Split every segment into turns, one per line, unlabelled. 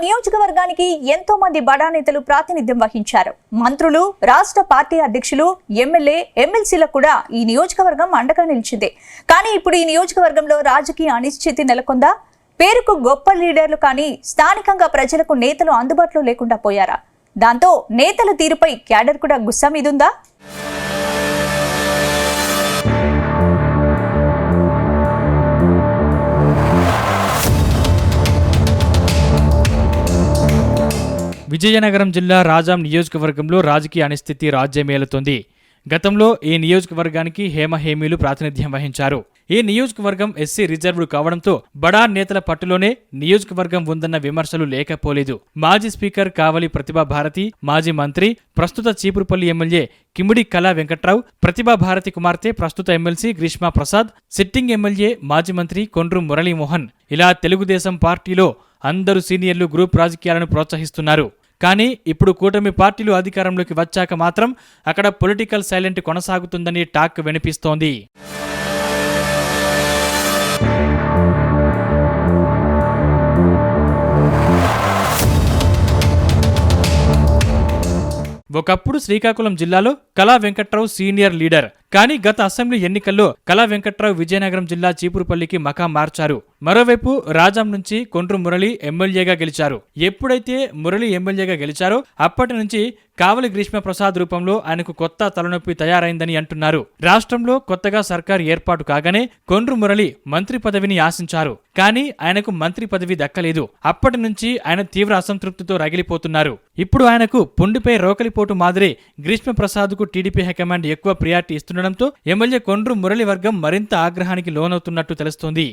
నియోజకవర్గానికి ఎంతో మంది బడా నేతలు ప్రాతినిధ్యం వహించారు. మంత్రులు, రాష్ట్ర పార్టీ అధ్యక్షులు, ఎమ్మెల్యే, ఎమ్మెల్సీలకు కూడా ఈ నియోజకవర్గం అండగా నిలిచింది. కానీ ఇప్పుడు ఈ నియోజకవర్గంలో రాజకీయ అనిశ్చితి నెలకొందా? పేరుకు గొప్ప లీడర్లు కానీ స్థానికంగా ప్రజలకు నేతలు అందుబాటులో లేకుండా పోయారా? దాంతో నేతల తీరుపై క్యాడర్ కూడా గుస్సా మీదుందా?
విజయనగరం జిల్లా రాజాం నియోజకవర్గంలో రాజకీయ అనిశ్చితి రాజ్యమేలుతోంది. గతంలో ఈ నియోజకవర్గానికి హేమహేమీలు ప్రాతినిధ్యం వహించారు. ఈ నియోజకవర్గం ఎస్సీ రిజర్వ్డ్ కావడంతో బడా నేతల పట్టులోనే నియోజకవర్గం ఉందన్న విమర్శలు లేకపోలేదు. మాజీ స్పీకర్ కావలి ప్రతిభాభారతి, మాజీ మంత్రి, ప్రస్తుత చీపురుపల్లి ఎమ్మెల్యే కిమిడి కళా వెంకట్రావు, ప్రతిభాభారతి కుమార్తె ప్రస్తుత ఎమ్మెల్సీ గ్రీష్మా ప్రసాద్, సిట్టింగ్ ఎమ్మెల్యే మాజీ మంత్రి కొండ్రు మురళీమోహన్, ఇలా తెలుగుదేశం పార్టీలో అందరూ సీనియర్లు గ్రూప్ రాజకీయాలను ప్రోత్సహిస్తున్నారు. కానీ ఇప్పుడు కూటమి పార్టీలు అధికారంలోకి వచ్చాక మాత్రం అక్కడ పొలిటికల్ సైలెంట్ కొనసాగుతుందని టాక్ వినిపిస్తోంది. ఒకప్పుడు శ్రీకాకుళం జిల్లాలో కళా వెంకట్రావు సీనియర్ లీడర్. కానీ గత అసెంబ్లీ ఎన్నికల్లో కళా వెంకట్రావు విజయనగరం జిల్లా చీపురుపల్లికి మకాం మార్చారు. మరోవైపు రాజాం నుంచి కొండ్రు మురళి ఎమ్మెల్యేగా గెలిచారు. ఎప్పుడైతే మురళి ఎమ్మెల్యేగా గెలిచారో అప్పటి నుంచి కావలి గ్రీష్మ ప్రసాద్ రూపంలో ఆయనకు కొత్త తలనొప్పి తయారైందని అంటున్నారు. రాష్ట్రంలో కొత్తగా సర్కారు ఏర్పాటు కాగానే కొండ్రు మురళి మంత్రి పదవిని ఆశించారు. కానీ ఆయనకు మంత్రి పదవి దక్కలేదు. అప్పటి నుంచి ఆయన తీవ్ర అసంతృప్తితో రగిలిపోతున్నారు. ఇప్పుడు ఆయనకు పుండిపై రోకలిపోటు మాదిరి గ్రీష్మ ప్రసాద్ కు టీడీపీ హైకమాండ్ ఎక్కువ ప్రియారిటీ ఇస్తుండటంతో ఎమ్మెల్యే కొండ్రు మురళి వర్గం మరింత ఆగ్రహానికి లోనవుతున్నట్టు తెలుస్తోంది.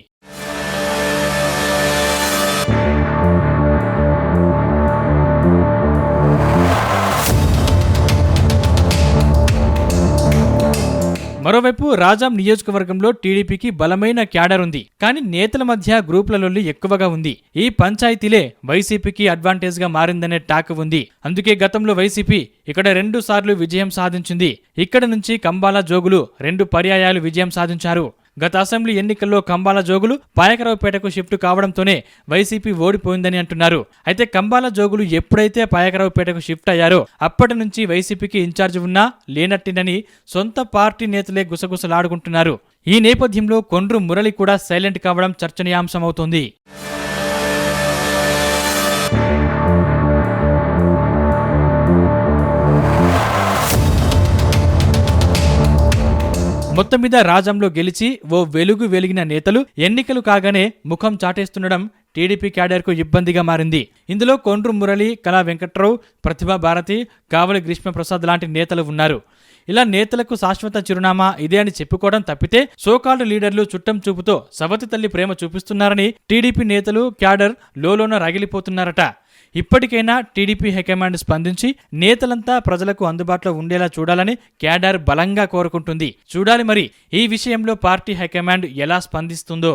మరోవైపు రాజాం నియోజకవర్గంలో టీడీపీకి బలమైన క్యాడర్ ఉంది. కానీ నేతల మధ్య గ్రూపులలో ఎక్కువగా ఉంది. ఈ పంచాయతీలే వైసీపీకి అడ్వాంటేజ్ గా మారిందనే టాక్ ఉంది. అందుకే గతంలో వైసీపీ ఇక్కడ 2 సార్లు విజయం సాధించింది. ఇక్కడ నుంచి కంబాల జోగులు 2 పర్యాయాలు విజయం సాధించారు. గత అసెంబ్లీ ఎన్నికల్లో కంబాల జోగులు పాయకరావుపేటకు షిఫ్ట్ కావడంతోనే వైసీపీ ఓడిపోయిందని అంటున్నారు. అయితే కంబాల జోగులు ఎప్పుడైతే పాయకరావుపేటకు షిఫ్ట్ అయ్యారో అప్పటి నుంచి వైసీపీకి ఇన్ఛార్జ్ ఉన్నా లేనట్టినని సొంత పార్టీ నేతలే గుసగుసలాడుకుంటున్నారు. ఈ నేపథ్యంలో కొండ్రు మురళి కూడా సైలెంట్ కావడం చర్చనీయాంశమవుతోంది. మొత్తం మీద రాజంలో గెలిచి ఓ వెలుగు వెలిగిన నేతలు ఎన్నికలు కాగానే ముఖం చాటేస్తుండడం టీడీపీ క్యాడర్కు ఇబ్బందిగా మారింది. ఇందులో కొండ్రు మురళి, కళా వెంకట్రావు, ప్రతిభాభారతి, కావలి గ్రీష్మ ప్రసాద్ లాంటి నేతలు ఉన్నారు. ఇలా నేతలకు శాశ్వత చిరునామా ఇదే అని చెప్పుకోవడం తప్పితే సోకాల్డ్ లీడర్లు చుట్టం చూపుతో సవతి తల్లి ప్రేమ చూపిస్తున్నారని టీడీపీ నేతలు క్యాడర్ లోలోన రగిలిపోతున్నారట. ఇప్పటికైనా టీడీపీ హైకమాండ్ స్పందించి నేతలంతా ప్రజలకు అందుబాటులో ఉండేలా చూడాలని క్యాడర్ బలంగా కోరుకుంటుంది. చూడాలి మరి ఈ విషయంలో పార్టీ హైకమాండ్ ఎలా స్పందిస్తుందో.